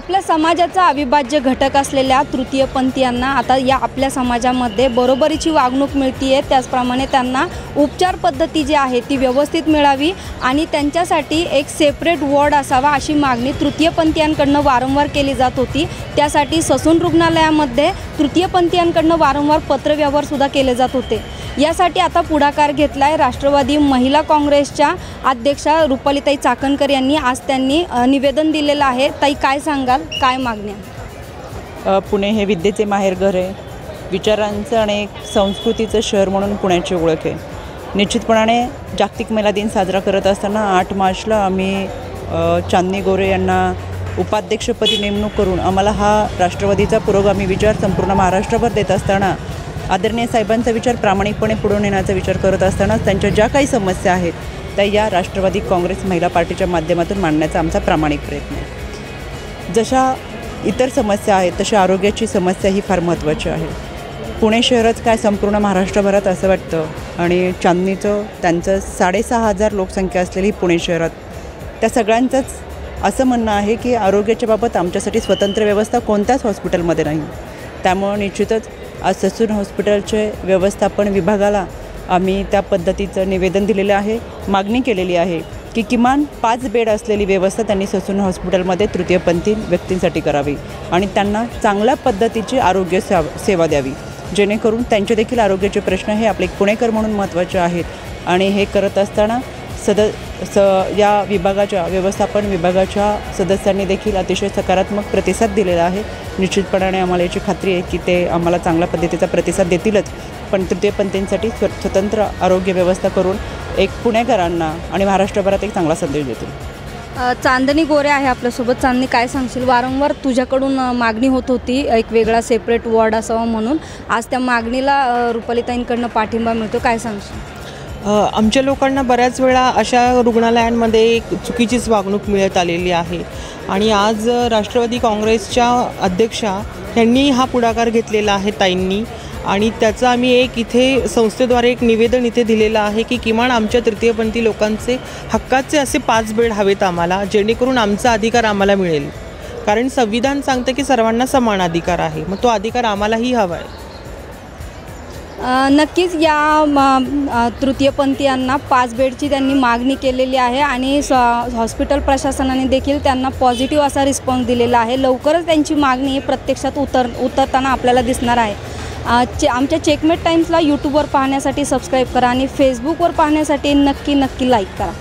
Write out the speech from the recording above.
आपल्या समाजाचा अविभाज्य घटक असलेल्या तृतीयपंथीयांना आता या आपल्या समाजामध्ये बरोबरीची वागणूक मिळते आहे। त्याचप्रमाणे त्यांना उपचार पद्धती जी आहे ती व्यवस्थित मिळावी आणि त्यांच्यासाठी एक सेपरेट वॉर्ड असावा अशी मागणी तृतीयपंथीयांकडून वारंवार केली जात होती। त्यासाठी ससून रुग्णालयामध्ये तृतीयपंथीयांकडून वारंवार पत्रव्यवहार सुद्धा केले जात होते। यासाठी आता पुढाकार घेतलाय राष्ट्रवादी महिला काँग्रेसच्या अध्यक्षा रुपालीताई चाकणकर यांनी। आज त्यांनी निवेदन दिलेलं आहे। ताई, काय सांगाल, काय मागण्या? पुणे हे विद्येचे माहेरघर आहे, विचारांचं आणि संस्कृतीचं शहर म्हणून पुण्याची ओळख आहे। निश्चितपणाने जागतिक महिला दिन साजरा करत असताना 8 मार्चला आम्ही चांदनी गोरे यांना उपाध्यक्षपदी नेमणूक करून आम्हाला हा राष्ट्रवादीचा पुरोगामी विचार संपूर्ण महाराष्ट्रभर देत असताना आदरणीय साहेबांचा विचार प्रामाणिकपणे पुढे नेण्याचा विचार करत असताना त्यांच्या ज्या काही समस्या आहेत त्या या राष्ट्रवादी काँग्रेस महिला पार्टीच्या माध्यमातून मांडण्याचा आमचा प्रामाणिक प्रयत्न आहे। जशा इतर समस्या आहेत तशा आरोग्याची समस्या ही फार महत्त्वाची आहे। पुणे शहरच काय संपूर्ण महाराष्ट्रभरात असं वाटतं आणि चांदणीचं त्यांचं 6,500 लोकसंख्या असलेली पुणे शहरात त्या सगळ्यांचंच असं म्हणणं आहे की आरोग्याच्या बाबत आमच्यासाठी स्वतंत्र व्यवस्था कोणत्याच हॉस्पिटलमध्ये नाही। त्यामुळे निश्चितच आज ससून हॉस्पिटलचे व्यवस्थापन विभागाला आम्ही त्या पद्धतीचं निवेदन दिलेलं आहे, मागणी केलेली आहे की किमान 5 बेड असलेली व्यवस्था त्यांनी ससून हॉस्पिटलमध्ये तृतीयपंथी व्यक्तींसाठी करावी आणि त्यांना चांगल्या पद्धतीची आरोग्य सेवा द्यावी, जेणेकरून त्यांचे देखील आरोग्याचे प्रश्न हे आपले पुणेकर म्हणून महत्त्वाचे आहेत। आणि हे करत असताना या विभागाच्या व्यवस्थापन विभागाच्या सदस्यांनी देखील अतिशय सकारात्मक प्रतिसाद दिलेला आहे। निश्चितपणाने आम्हाला याची खात्री आहे की ते आम्हाला चांगल्या पद्धतीचा प्रतिसाद देतीलच, पण तृतीयपंथींसाठी स्वतंत्र आरोग्य व्यवस्था करून एक पुणेकरांना आणि महाराष्ट्रभरात एक चांगला संदेश देतील। चांदनी गोरे आहे आपल्यासोबत। चांदनी, काय सांगशील? वारंवार तुझ्याकडून मागणी होत होती एक वेगळा सेपरेट वॉर्ड असावा म्हणून, आज त्या मागणीला रुपालीताईंकडून पाठिंबा मिळतो, काय सांगशील? आमच्या लोकांना बऱ्याच वेळा अशा रुग्णालयांमध्ये एक चुकीचीच वागणूक मिळत आलेली आहे आणि आज राष्ट्रवादी काँग्रेसच्या अध्यक्षा यांनी हा पुढाकार घेतलेला आहे ताईंनी, आणि त्याचं आम्ही एक इथे संस्थेद्वारे एक निवेदन इथे दिलेलं आहे की किमान आमच्या तृतीयपंथी लोकांचे हक्काचे असे 5 बेड हवेत आम्हाला, जेणेकरून आमचा अधिकार आम्हाला मिळेल। कारण संविधान सांगतं की सर्वांना समान अधिकार आहे, मग तो अधिकार आम्हालाही हवा आहे। नक्कीच या तृतीयपंथीयांना 5 बेडची त्यांनी मागणी केलेली आहे आणि हॉस्पिटल प्रशासनाने देखील त्यांना पॉझिटिव्ह असा रिस्पॉन्स दिलेला आहे। लवकरच त्यांची मागणी प्रत्यक्षात उतरताना आपल्याला दिसणार आहे। आमच्या चेकमेट टाइम्सला यूट्यूबवर पाहण्यासाठी सबस्क्राईब करा आणि फेसबुकवर पाहण्यासाठी नक्की लाईक करा।